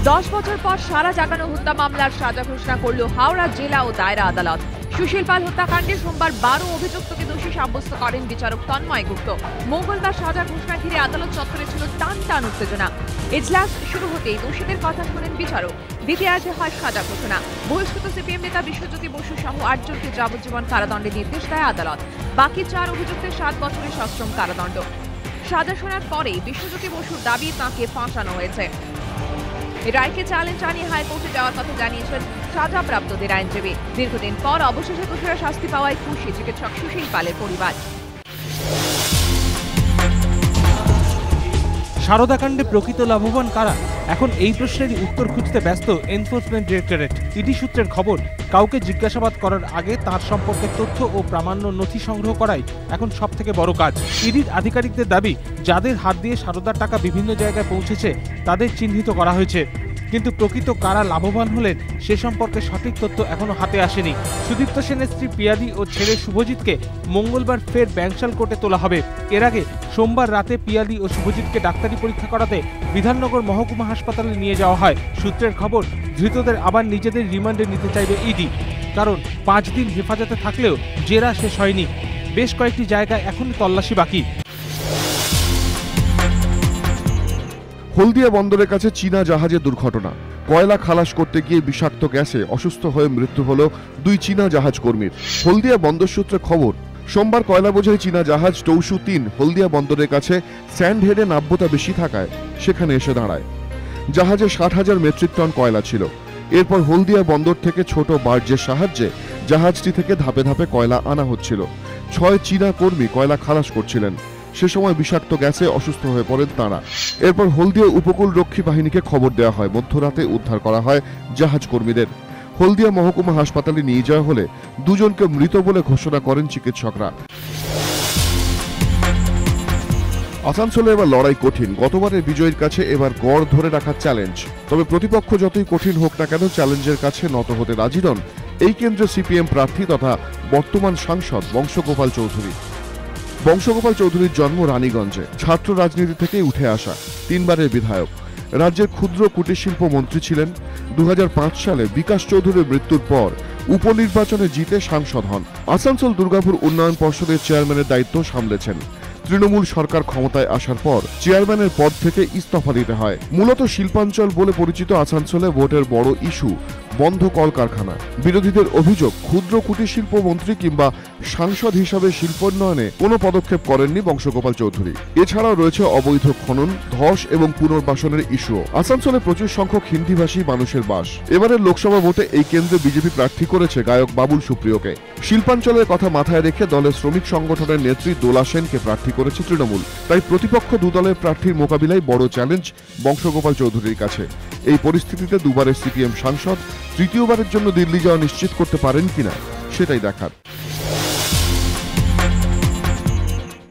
10 বছর পর সারা জাগানো হত্যা মামলার সাজা ঘোষণা করল হাওড়া জেলা ও দায়রা আদালত। সুশীল পাল হত্যাকাণ্ডে সোমবার 12 অভিযুক্তকে দোষী সাব্যস্ত করেন বিচারক তন্ময় গুপ্ত। মঙ্গলবার সাজা ঘোষণা ঘিরে আদালত চত্বরে ছিল টান টান উত্তেজনা। এজলাস শুরু হতেই দোষীদের কথা শোনেন বিচারক। দ্বিতীয়ার্ধে হয় সাজা ঘোষণা। বহিষ্কৃত সিপিএম নেতা বিশ্বজ্যোতি বসু সহ 8 জনকে যাবজ্জীবন কারাদণ্ডের নির্দেশ দেয় আদালত। বাকি 4 অভিযুক্তের 7 বছরের সশ্রম কারাদণ্ড। সাজা শোনার পরেই বিশ্বজ্যোতি বসুর দাবি তাঁকে ফাঁসানো হয়েছে। রায়কে চ্যালেঞ্জ জানিয়ে হাইকোর্টে যাওয়ার কথা জানিয়েছেন সাজাপ্রাপ্তদের আইনজীবী। দীর্ঘদিন পর অবশেষে দোষীরা শাস্তি পাওয়ায় খুশি চিকিৎসক সুশীল পালের পরিবার। সারদাকাণ্ডে প্রকৃত লাভবান কারা? এখন এই প্রশ্নেরই উত্তর খুঁজতে ব্যস্ত এনফোর্সমেন্ট ডিরেক্টরেট। ইডি সূত্রের খবর, কাউকে জিজ্ঞাসাবাদ করার আগে তার সম্পর্কে তথ্য ও প্রামাণ্য নথি সংগ্রহ করাই এখন সবথেকে বড় কাজ। ইডির আধিকারিকদের দাবি, যাদের হাত দিয়ে সারদার টাকা বিভিন্ন জায়গায় পৌঁছেছে তাদের চিহ্নিত করা হয়েছে, কিন্তু প্রকৃত কারা লাভবান হলেন সে সম্পর্কে সঠিক তথ্য এখনো হাতে আসেনি। সুদীপ্ত সেনের স্ত্রী পিয়ালি ও ছেলে শুভজিৎকে মঙ্গলবার ফের ব্যাংশাল কোর্টে তোলা হবে। এর আগে সোমবার রাতে পিয়ালি ও শুভজিৎকে ডাক্তারি পরীক্ষা করাতে বিধাননগর মহকুমা হাসপাতালে নিয়ে যাওয়া হয়। সূত্রের খবর, ধৃতদের আবার নিজেদের রিমান্ডে নিতে চাইবে ইডি, কারণ 5 দিন হেফাজতে থাকলেও জেরা শেষ হয়নি। বেশ কয়েকটি জায়গায় এখনই তল্লাশি বাকি। হলদিয়া বন্দরের কাছে চীনা জাহাজে দুর্ঘটনা। কয়লা খালাস করতে গিয়ে বিষাক্ত গ্যাসে অসুস্থ হয়ে মৃত্যু হল 2 চীনা জাহাজ কর্মীর। হলদিয়া বন্দর সূত্রে খবর, সোমবার কয়লা বোঝাই চীনা জাহাজ টৌসু 3 হলদিয়া বন্দরের কাছে স্যান্ডহেডে নাব্যতা বেশি থাকায় সেখানে এসে দাঁড়ায়। জাহাজে 60,000 মেট্রিক টন কয়লা ছিল। এরপর হলদিয়া বন্দর থেকে ছোট বার্জের সাহায্যে জাহাজটি থেকে ধাপে ধাপে কয়লা আনা হচ্ছিল। 6 চীনা কর্মী কয়লা খালাস করছিলেন। সে সময় বিষাক্ত গ্যাসে অসুস্থ হয়ে পড়েন তাঁরা। এরপর হলদিয়া উপকূল রক্ষী বাহিনীকে খবর দেওয়া হয়। মধ্যরাতে উদ্ধার করা হয় জাহাজ কর্মীদের। হলদিয়া মহকুমা হাসপাতালে নিয়ে যাওয়া হলে 2 জনকে মৃত বলে ঘোষণা করেন চিকিৎসকরা। আসানসোলে এবার লড়াই কঠিন। গতবারের বিজয়ীর কাছে এবার গড় ধরে রাখার চ্যালেঞ্জ। তবে প্রতিপক্ষ যতই কঠিন হোক না কেন চ্যালেঞ্জের কাছে নত হতে রাজি নন এই কেন্দ্রের সিপিএম প্রার্থী তথা বর্তমান সাংসদ বংশগোপাল চৌধুরী। বংশগোপাল চৌধুরীর জন্ম রানীগঞ্জে। ছাত্র রাজনীতি থেকে উঠে আসা, 3 বারের বিধায়ক। রাজ্যের ক্ষুদ্র কুটির শিল্প মন্ত্রী ছিলেন। 2005 সালে বিকাশ চৌধুরীর মৃত্যুর পর উপনির্বাচনে জিতে সাংসদ হন। আসানসোল দুর্গাপুর উন্নয়ন পর্ষদের চেয়ারম্যানের দায়িত্ব সামলেছেন। তৃণমূল সরকার ক্ষমতায় আসার পর চেয়ারম্যানের পদ থেকে ইস্তফা দিতে হয়। মূলত শিল্পাঞ্চল বলে পরিচিত আসানসোলে ভোটের বড় ইস্যু বন্ধ কলকারখানা। বিরোধীদের অভিযোগ, ক্ষুদ্র কুটির শিল্প মন্ত্রী কিংবা সাংসদ হিসাবে শিল্পোন্নয়নে কোনো পদক্ষেপ করেননি বংশগোপাল চৌধুরী। এছাড়াও রয়েছে অবৈধ খনন, ধস এবং পুনর্বাসনের ইস্যু। আসানসোলে প্রচুর সংখ্যক হিন্দিভাষী মানুষের বাস। এবারের লোকসভা ভোটে এই কেন্দ্রে বিজেপি প্রার্থী করেছে গায়ক বাবুল সুপ্রিয়কে। শিল্পাঞ্চলের কথা মাথায় রেখে দলের শ্রমিক সংগঠনের নেত্রী দোলা সেনকে প্রার্থী করেছে তৃণমূল। তাই প্রতিপক্ষ 2 দলের প্রার্থীর মোকাবিলায় বড় চ্যালেঞ্জ বংশগোপাল চৌধুরীর কাছে। এই পরিস্থিতিতে 2 বারের সিপিএম সাংসদ তৃতীয়বারের জন্য দিল্লি যাওয়া নিশ্চিত করতে পারেন কিনা সেটাই দেখার।